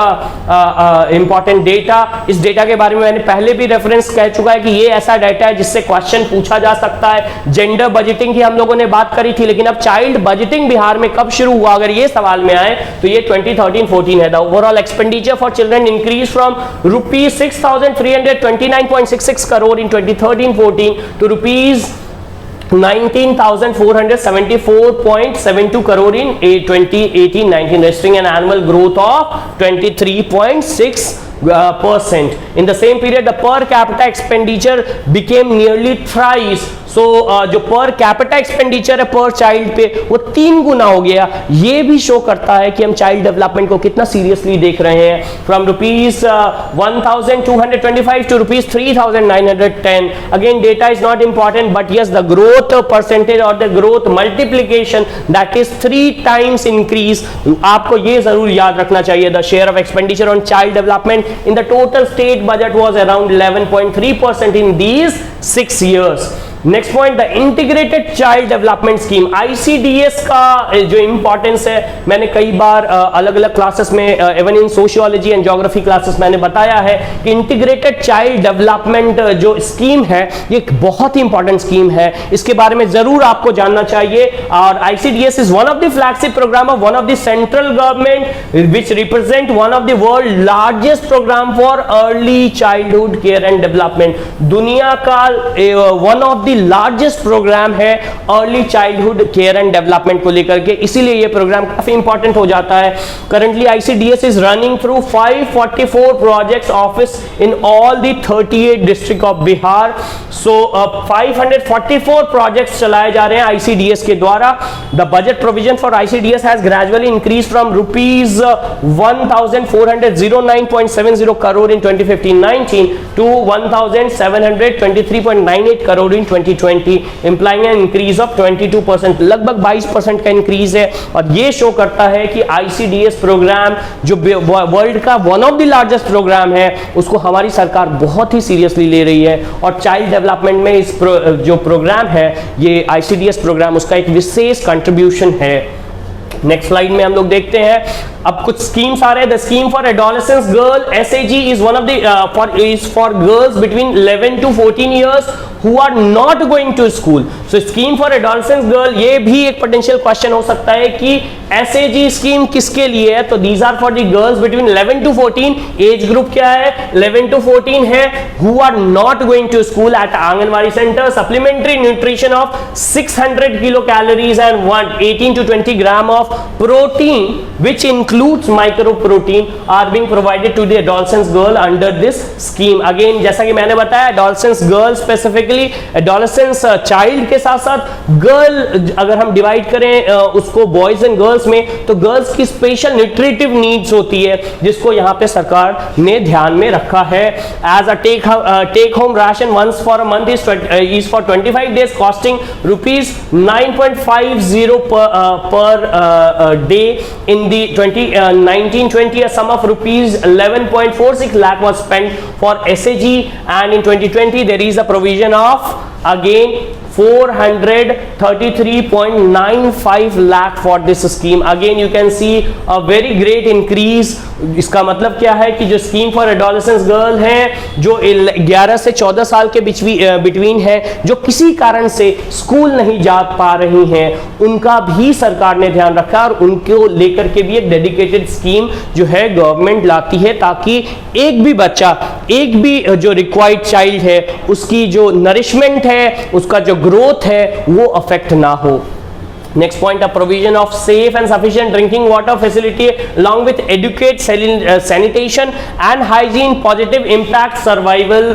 data. इस डेटा के बारे में मैंने पहले भी रेफरेंस कह चुका है कि ये ऐसा डेटा है जिससे क्वेश्चन पूछा जा सकता है। जेंडर बजटिंग की हम लोगों ने बात करी थी, लेकिन अब चाइल्ड बजटिंग बिहार में कब शुरू हुआ, अगर ये सवाल में आए तो ये 2013-14 है। The overall expenditure for children increase from rupees 6,329.66 crore in 2013-14 to rupees 19,474.72 crore in 2018-19, registering an annual growth of 23.6%. In the same period, the per capita expenditure became nearly thrice. So जो per capita expenditure है पर child पे वो 3 गुना हो गया। ये भी show करता है कि हम चाइल्ड डेवलपमेंट को कितना सीरियसली देख रहे हैं। From rupees 1,225 to rupees 3,910। Again data is not important, but yes the growth percentage और the growth multiplication that is 3 times increase. आपको ये जरूर याद रखना चाहिए। The share of expenditure on child development in the total state budget was around 11.3% in these 6 years. Next next point, the integrated child development scheme, ICDS का जो importance है मैंने कई बार अलग अलग क्लासेस में even in sociology and geography classes मैंने बताया है कि इंटीग्रेटेड चाइल्ड डेवलपमेंट जो स्कीम है ये एक बहुत ही इंपॉर्टेंट स्कीम है, इसके बारे में जरूर आपको जानना चाहिए। और ICDS is one of the flagship programme of one of the central government which represent one of the world largest programme for early childhood care and development. दुनिया का one of the largest programme है early childhood care and development को लेकर के, इसीलिए ये programme काफी important हो जाता है। Currently ICDS is running through 544 projects office in all the 38 district of Bihar. So 544 projects चलाए जा रहे हैं ICDS के द्वारा। The budget provision for ICDS has gradually increase from rupees 1409.70 crore in 2015-19 to 1723.98 crore in 2020, implying an increase of 22%, लगभग 22% का increase है। और ये शो करता है कि ICDS प्रोग्राम जो वर्ल्ड का one of the largest programme है उसको हमारी सरकार बहुत ही सीरियसली ले रही है, और चाइल्ड डेवलपमेंट में इस जो प्रोग्राम है ये ICDS प्रोग्राम उसका एक विशेष कंट्रीब्यूशन है। नेक्स्ट स्लाइड में हम लोग देखते हैं अब कुछ स्कीम्स आ रहे हैं। The scheme for adolescence girl SAG is one of the for girls between 11 to 14 years who are not going to school. So scheme for adolescence girl, ये भी एक पोटेंशियल क्वेश्चन हो सकता है कि SAG स्कीम किसके लिए है, तो these are for the girls between 11 to 14, age group क्या है 11 to 14 है, who are not going to school at anganwadi centre, supplementary nutrition of 600 kilo calories and 18 to 20 gram of protein which includes microprotein are being provided to the adolescent girl under this scheme. Again जैसा कि मैंने बताया adolescent girl specifically, adolescent child के साथ साथ girl अगर हम divide करें उसको boys and girls में, तो girls की special nutritive needs होती है जिसको यहाँ पे सरकार ने ध्यान में रखा है। As a take home ration once for a month is for 25 days costing rupees 9.50 per day. In the 2019-20 a sum of rupees 11.46 lakh was spent for SAG, and in 2020 there is a provision of again 433.95 lakh for this scheme. Again you can see a very great increase. इसका मतलब क्या है कि जो scheme for adolescence girl है जो 11 से 14 साल के बिटवीन है, जो किसी कारण से स्कूल नहीं जा पा रही हैं, उनका भी सरकार ने ध्यान रखा और उनको लेकर के भी एक डेडिकेटेड स्कीम जो है गवर्नमेंट लाती है, ताकि एक भी बच्चा, एक भी जो रिक्वायर्ड चाइल्ड है उसकी जो नरिशमेंट है, उसका जो ग्रोथ है वो अफेक्ट ना हो। Next point, a provision of safe and sufficient drinking water facility along with adequate sanitation and hygiene positive impact survival,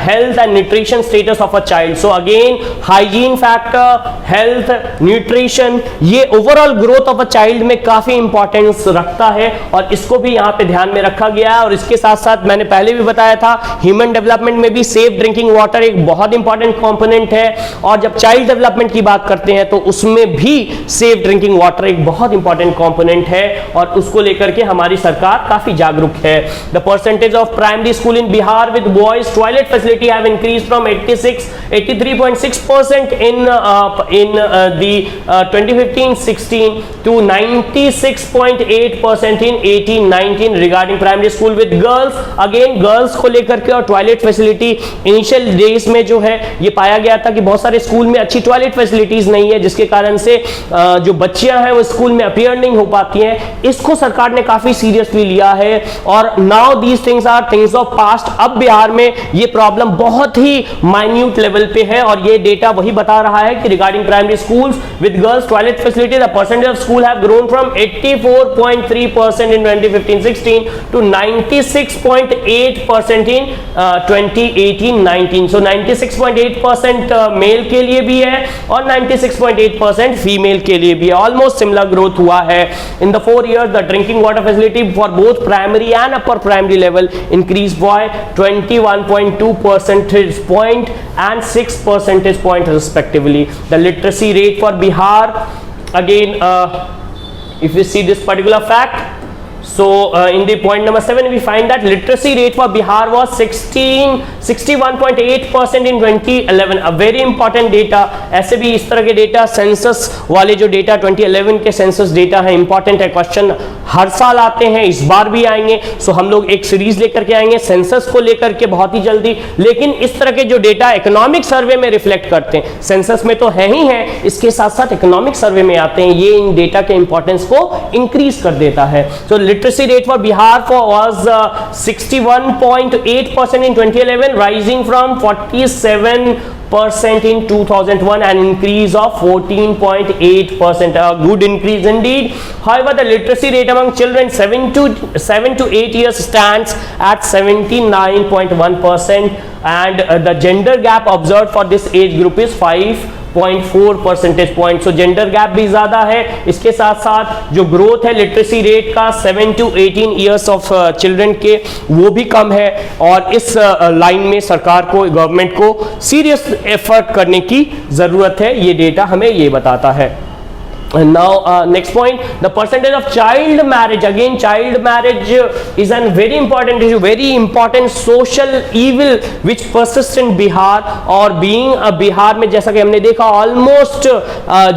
health and nutrition status of a child. So again hygiene factor, health, nutrition, ये overall growth of a child में काफी importance रखता है और इसको भी यहाँ पे ध्यान में रखा गया है। और इसके साथ साथ मैंने पहले भी बताया था ह्यूमन डेवलपमेंट में भी सेफ ड्रिंकिंग वाटर एक बहुत इंपॉर्टेंट कंपोनेंट है, और जब चाइल्ड डेवलपमेंट की बात करते हैं तो उसमें भी सेफ ड्रिंकिंग वाटर एक बहुत इंपॉर्टेंट कंपोनेंट है और उसको लेकर के हमारी सरकार काफी जागरूक है। The percentage of primary school in Bihar with boys toilet facility have increased from 83.6% in the 2015-16 to 96.8% in 18-19 regarding primary school with girls. Again girls को लेकर के और टॉयलेट फैसिलिटी इनिशियल डेज में जो है ये पाया गया था कि बहुत सारे स्कूल में अच्छी टॉयलेट फैसिलिटीज नहीं है, जिसके कारण से जो बच्चियां हैं वो स्कूल में अपीयर नहीं हो पाती हैं। इसको सरकार ने काफी सीरियसली लिया है और now these things are things of past. अब बिहार में ये प्रॉब्लम बहुत ही माइन्यूट लेवल पे है और ये डेटा वही बता रहा है कि regarding primary schools with girls toilet facility the percentage of school have grown from 84.3% in 2015-16 to 96.8% in 2018-19. So 96.8% male के लिए भी है और 96.8% फीमेल के लिए भी है। ऑलमोस्ट सिमिलर ग्रोथ हुआ है। In the 4 years the drinking water facility for both primary and upper primary level increase by 21.2 percentage point and 6 percentage point respectively. The literacy rate for Bihar, again if you see this particular fact, So in the point number 7 we find that literacy rate for Bihar was 61.8% in 2011. a very important data. ऐसे भी इस तरह के data census वाले जो data 2011 के census data है, important है, क्वेश्चन हर साल आते हैं, इस बार भी आएंगे. सो हम लोग एक सीरीज लेकर के आएंगे सेंसस को लेकर के बहुत ही जल्दी. लेकिन इस तरह के जो डेटा इकोनॉमिक सर्वे में रिफ्लेक्ट करते हैं, सेंसस में तो है ही है, इसके साथ साथ इकोनॉमिक सर्वे में आते हैं, ये इन डेटा के इंपॉर्टेंस को इंक्रीज कर देता है. सो literacy rate for Bihar was 61.8% in 2011, rising from 47% in 2001, an increase of 14.8%, a good increase indeed. However, the literacy rate among children 7 to 8 years stands at 79.1%, and the gender gap observed for this age group is 5.4 percentage point. So gender gap भी ज्यादा है. इसके साथ साथ जो growth है literacy rate का 7 to 18 years of children के, वो भी कम है. और इस लाइन में सरकार को, गवर्नमेंट को सीरियस एफर्ट करने की जरूरत है. ये डेटा हमें ये बताता है. And now next point, the percentage of child marriage. Again, child marriage is a very important issue, very important social evil which persists in Bihar. और being बिहार में जैसा कि हमने देखा ऑलमोस्ट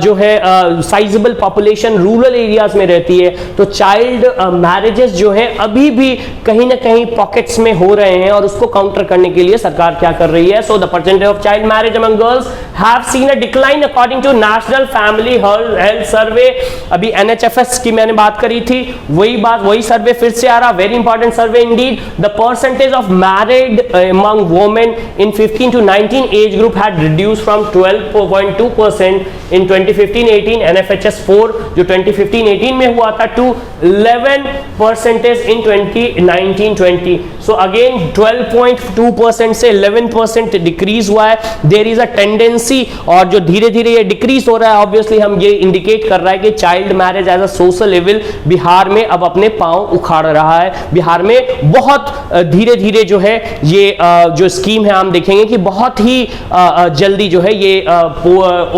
जो है साइजेबल पॉपुलेशन रूरल एरियाज में रहती है, तो चाइल्ड मैरिजेस जो है अभी भी कहीं ना कहीं पॉकेट्स में हो रहे हैं, और उसको काउंटर करने के लिए सरकार क्या कर रही है. So the percentage of child marriage among girls have seen a decline according to national family health survey. अभी NHFS की मैंने बात करी थी, वही बात, वही सर्वे फिर से आ रहा. Very important survey Indeed. The percentage of married among women in 15 to 19 age group had reduced from 12.2% in 2015-18 NFHS 4 जो 2015-18 में हुआ था, टू 11% इन 2019-20. सो अगेन 12.2% से 11% डिक्रीज हुआ है. देयर इज अ टेंडेंसी, और जो धीरे धीरे ये डिक्रीज हो रहा है, ऑब्वियसली हम ये इंडिकेट कर रहा है कि child marriage as a social evil Bihar में अब अपने पांव उखाड़ रहा है. बिहार में बहुत धीरे धीरे जो है ये जो स्कीम है, हम देखेंगे कि बहुत ही जल्दी जो है ये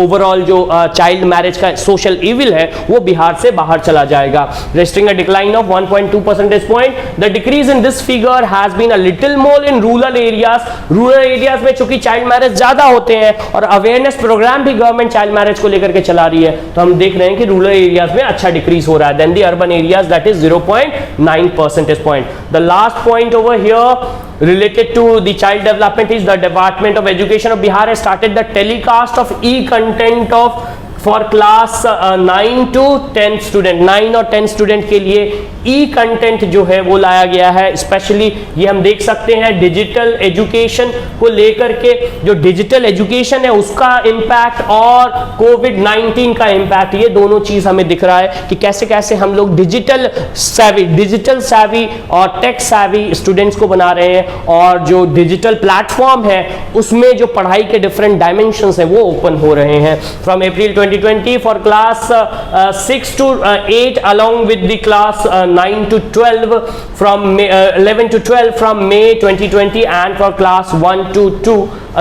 ओवरऑल जो चाइल्ड मैरिज का सोशल इविल है वो बिहार से बाहर चला जाएगा. Registering a decline of 1.2 percentage point. The decrease in this figure has been a little more in rural areas. Rural areas में चूंकि चाइल्ड मैरिज ज्यादा होते हैं और अवेयरनेस प्रोग्राम भी गवर्नमेंट चाइल्ड मैरिज को लेकर के चला रही है, तो हम देख रहे हैं कि रूरल एरियाज में अच्छा डिक्रीज हो रहा है than the urban areas, that is 0.9 percentage point. The last point over here related to the child development is the Department of Education of Bihar has started the telecast of e-content of for class 9 to 10 student. 9 और 10 student के लिए ई content जो है वो लाया गया है. Specially ये हम देख सकते हैं डिजिटल एजुकेशन को लेकर के, जो डिजिटल एजुकेशन है उसका इम्पैक्ट और कोविड-19 का इम्पैक्ट, ये दोनों चीज हमें दिख रहा है कि कैसे कैसे हम लोग डिजिटल सैवी और टेक सैवी स्टूडेंट्स को बना रहे हैं, और जो डिजिटल प्लेटफॉर्म है उसमें जो पढ़ाई के डिफरेंट डायमेंशंस हैं वो ओपन हो रहे हैं. From April 2020 for class 6 to 8 along with the class 9 to 12 from May, 11 to 12 from May 2020, and for class 1 to 2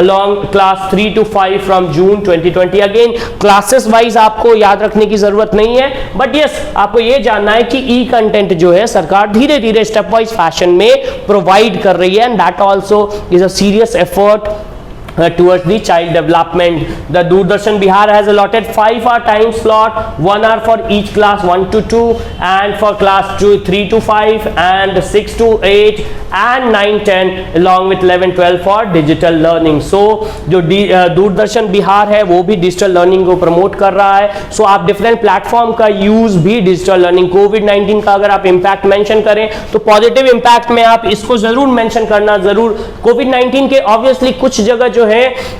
along class 3 to 5 from June 2020. Again classes wise आपको याद रखने की जरूरत नहीं है, बट यस आपको ये जानना है कि ई कंटेंट जो है सरकार धीरे धीरे स्टेप वाइज फैशन में प्रोवाइड कर रही है, and that also is a serious effort towards the child development. The Doordarshan Bihar has allotted 5-hour time slot, 1 hour for each class 1 to 2, and for class 3 to 5 and 6 to 8 and 9-10 along with 11-12 for digital learning. So जो दूरदर्शन बिहार है वो भी digital learning को promote कर रहा है. सो आप different platform का यूज भी डिजिटल लर्निंग, कोविड-19 का अगर आप इम्पैक्ट मेंशन करें तो पॉजिटिव इम्पैक्ट में आप इसको जरूर मेंशन करना. जरूर कोविड-19 के ऑब्वियसली कुछ जगह जो है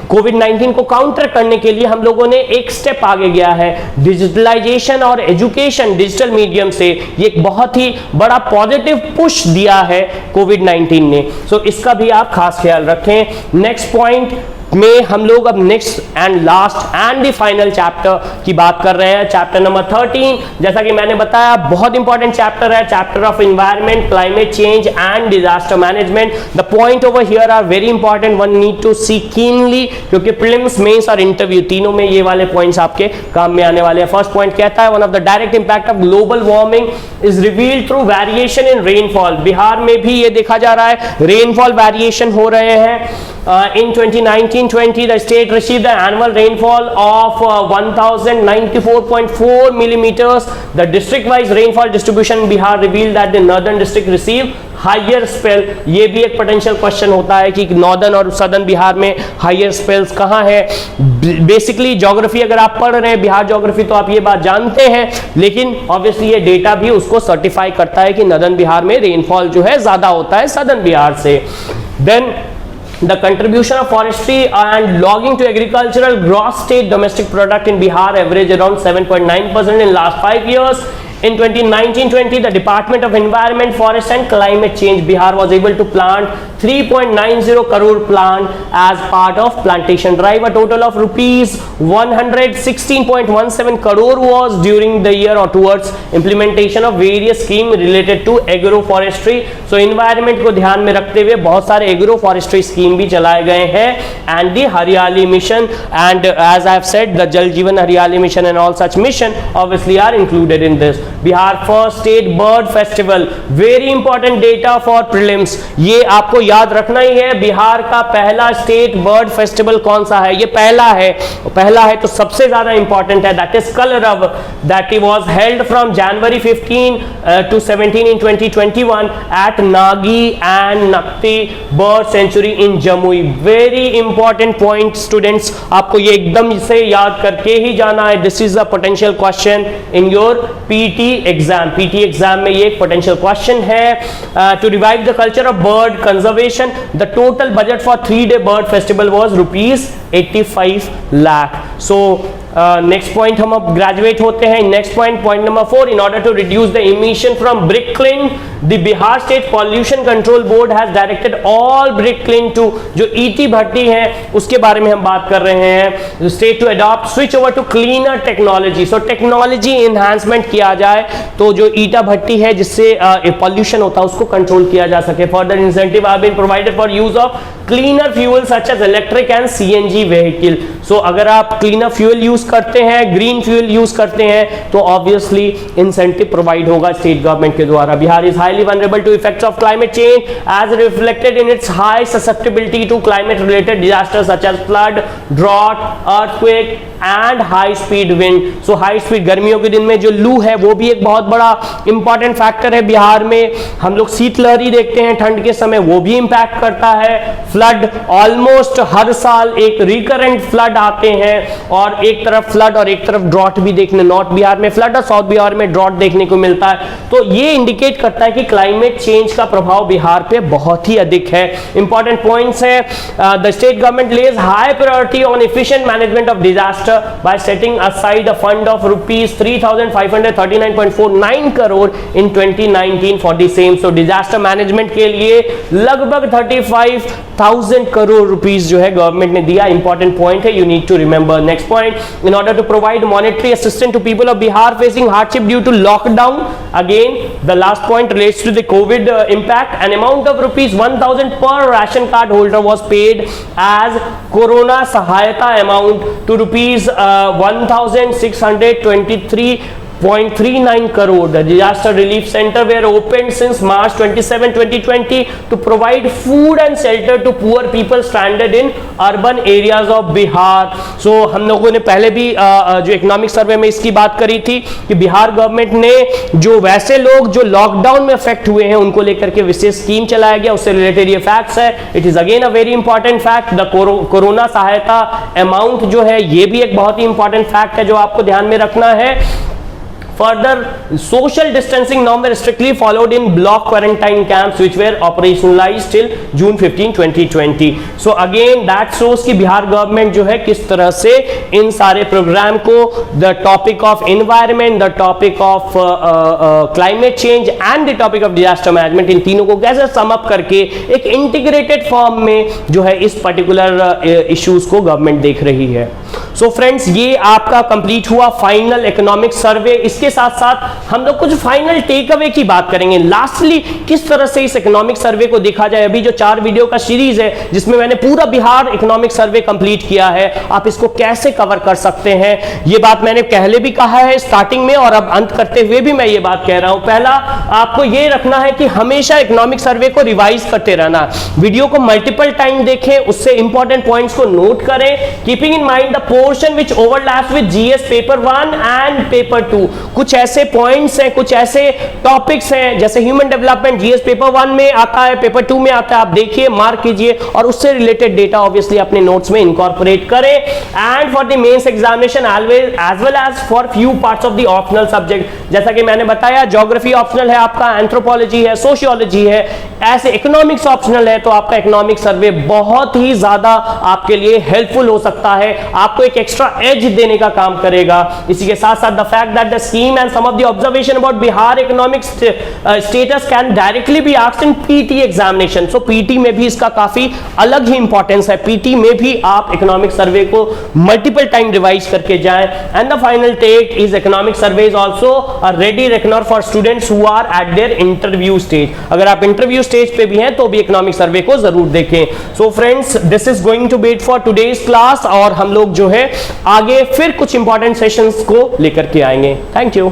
कोविड-19 को काउंटर करने के लिए हम लोगों ने एक स्टेप आगे गया है. डिजिटलाइजेशन और एजुकेशन डिजिटल मीडियम से ये एक बहुत ही बड़ा पॉजिटिव पुश दिया है कोविड-19 ने. सो इसका भी आप खास ख्याल रखें. नेक्स्ट पॉइंट में हम लोग अब next and last and the final chapter की बात कर रहे हैं, चैप्टर नंबर 13. जैसा कि मैंने बताया बहुत इंपॉर्टेंट चैप्टर है, chapter of environment, climate change and disaster management. The point over here are very important, one need to see keenly, क्योंकि प्रीलिम्स, मेंस और इंटरव्यू तीनों में ये वाले पॉइंट्स आपके काम में आने वाले हैं। फर्स्ट पॉइंट कहता है one of the direct impact of global warming is revealed through variation in rainfall. Bihar में भी ये देखा जा रहा है, रेनफॉल वेरिएशन हो रहे हैं। In 2019-20, the state received the annual rainfall of 1094.4 millimeters. The district-wise rainfall distribution in Bihar revealed that the northern district received higher spell. ये भी एक पोटेंशियल क्वेश्चन होता है कि नॉर्दर्न और सदर्न बिहार में हाइयर स्पेल्स कहाँ है। बेसिकली ज्योग्राफी अगर आप पढ़ रहे हैं, बिहार ज्योग्राफी, तो आप ये बात जानते हैं, लेकिन ऑब्वियसली ये डेटा भी उसको सर्टिफाई करता है कि नॉर्दर्न बिहार में रेनफॉल जो है ज्यादा होता है सदर्न बिहार से। Then the contribution of forestry and logging to agricultural gross state domestic product in Bihar averaged around 7.9% in last 5 years. In 2019-20, the Department of Environment, Forest and Climate Change, Bihar was able to plant 3.90 crore plant as part of plantation drive. A total of rupees 116.17 crore was during the year or towards implementation of various schemes related to agroforestry. So environment को ध्यान में रखते हुए बहुत सारे agroforestry scheme भी चलाए गए हैं, and the Haryali mission, and as I have said, the Jal Jeevan Haryali mission and all such mission obviously are included in this. Bihar first state bird festival, very important data for prelims, ये आपको याद रखना ही है। बिहार का पहला state bird festival कौन सा है? ये पहला है तो सबसे ज्यादा इंपॉर्टेंट है, दैट इज कलरव, दैट ही was held from January 15 to 17 in 2021 at Nagi and Nakti bird sanctuary in Jamui. Very important point students, आपको ये एकदम से याद करके ही जाना है। This is a potential question in your PT exam. PT exam में ये एक पोटेंशियल क्वेश्चन है। To revive the culture of bird conservation, the total budget for 3-day bird festival was rupees 85 lakh. So next point हम अब graduate होते हैं। Next point number 4, in order to reduce the emission from brick kiln, the Bihar state pollution control board has directed all brick kiln to, जो ईटी भट्टी है उसके बारे में हम बात कर रहे हैं, state to adopt switch over to cleaner technology. So technology enhancement किया जाए तो जो ईटा भट्टी है जिससे पॉल्यूशन होता है उसको कंट्रोल किया जा सके। Further incentive have been provided for use of cleaner fuel such as electric and CNG vehicle. So अगर आप क्लीनर फ्यूल यूज करते हैं, ग्रीन फ्यूल यूज करते हैं, तो ऑब्वियसली इंसेंटिव प्रोवाइड होगा स्टेट गवर्नमेंट के द्वारा। Bihar is highly vulnerable to effects of climate change as reflected in its high susceptibility to climate related disasters such as flood, drought, earthquake and high speed wind. So high speed, गर्मियों के दिन में जो लू है वो भी एक बहुत बड़ा इंपॉर्टेंट फैक्टर है बिहार में। हम लोग शीतलहरी देखते हैं ठंड के समय, वो भी इंपैक्ट करता है। फ्लड, ऑलमोस्ट हर साल एक रिकरेंट फ्लड आते हैं, और एक तरफ फ्लड और एक तरफ ड्रॉट भी देखने, नॉर्थ बिहार में फ्लड और साउथ बिहार में ड्रॉट देखने को मिलता है। तो ये इंडिकेट करता है कि क्लाइमेट चेंज का प्रभाव बिहार पे बहुत ही अधिक है। इंपॉर्टेंट पॉइंट्स है, the state government lays high priority on efficient management of disaster by setting aside a fund of rupees 3,539.49 crore in 2019 for the same. So disaster management के लिए लगभग 35,000 करोड़ रुपीस जो है गवर्नमेंट ने दिया। इंपॉर्टेंट पॉइंट है, you need to remember. Next point, in order to provide monetary assistance to people of Bihar facing hardship due to lockdown, again the last point relates to the Covid impact, an amount of rupees 1,000 per ration card holder was paid as corona सहायता amount to rupees 1,623.39 crore. The disaster relief center were opened since March 27, 2020 to provide food and shelter to poor people stranded in urban areas of Bihar. So हम लोगों ने पहले भी जो economic survey में इसकी बात करी थी कि बिहार गवर्नमेंट ने जो वैसे लोग जो लॉकडाउन में अफेक्ट हुए हैं उनको लेकर के विशेष स्कीम चलाया गया, उससे रिलेटेड ये फैक्ट्स है। It is again a very important fact. The corona सहायता अमाउंट जो है ये भी एक बहुत ही इंपॉर्टेंट फैक्ट है जो आपको ध्यान में रखना है। Further, social distancing norms were strictly followed in block quarantine camps which were operationalized till June 15, 2020. So again that shows कि बिहार गवर्नमेंट जो है किस तरह से इन सारे प्रोग्राम को the topic of environment, the topic of climate change and the topic of disaster management, इन तीनों को कैसे sum up करके एक integrated form में जो है इस particular issues को गवर्नमेंट देख रही है। सो फ्रेंड्स, ये आपका कंप्लीट हुआ फाइनल इकोनॉमिक सर्वे। इसके साथ साथ हम लोग कुछ फाइनल टेक अवे की बात करेंगे। लास्टली किस तरह से इस इकोनॉमिक सर्वे को देखा जाए। अभी जो 4 वीडियो का सीरीज है जिसमें मैंने पूरा बिहार इकोनॉमिक सर्वे कंप्लीट किया है, आप इसको कैसे कवर कर सकते हैं, ये बात मैंने पहले भी कहा है स्टार्टिंग में, और अब अंत करते हुए भी मैं ये बात कह रहा हूं। पहला आपको ये रखना है कि हमेशा इकोनॉमिक सर्वे को रिवाइज करते रहना, वीडियो को मल्टीपल टाइम देखें, उससे इंपॉर्टेंट पॉइंट्स को नोट करें, keeping in mind the portion which overlaps with GS paper 1 and paper 2। कुछ ऐसे पॉइंट्स हैं, कुछ ऐसे टॉपिक्स हैं, जैसे ह्यूमन डेवलपमेंट जीएस पेपर 1 में आता है, पेपर 2 में आता है, आप देखिए, मार्क कीजिए, और उससे रिलेटेड डेटा ऑब्वियसली अपने नोट्स में इनकॉर्पोरेट करें। And for the mains examination as well as for few parts of the optional subject, जैसा कि मैंने बताया, ज्योग्राफी ऑप्शनल है आपका, एंथ्रोपोलॉजी है, सोशियोलॉजी है, ऐसे इकोनॉमिक्स ऑप्शनल है, तो आपका इकोनॉमिक सर्वे बहुत ही ज्यादा आपके लिए हेल्पफुल हो सकता है, आपको एक एक्स्ट्रा एज देने का काम करेगा। इसी के साथ साथ the fact that the scheme and some of the observation about Bihar economic status can directly be asked in PT examination. So PT में भी इसका काफी अलग ही इंपॉर्टेंस है, पीटी में भी आप इकोनॉमिक सर्वे को मल्टीपल टाइम रिवाइज करके जाएं। And the final take is economic survey is also a ready reckoner for students who are at their interview stage. अगर आप इंटरव्यू स्टेज पे भी हैं तो भी इकोनॉमिक सर्वे को जरूर देखें। So friends, this is going to be it for today's class, और हम लोग जो है आगे फिर कुछ इंपॉर्टेंट सेशंस को लेकर के आएंगे। Thank you.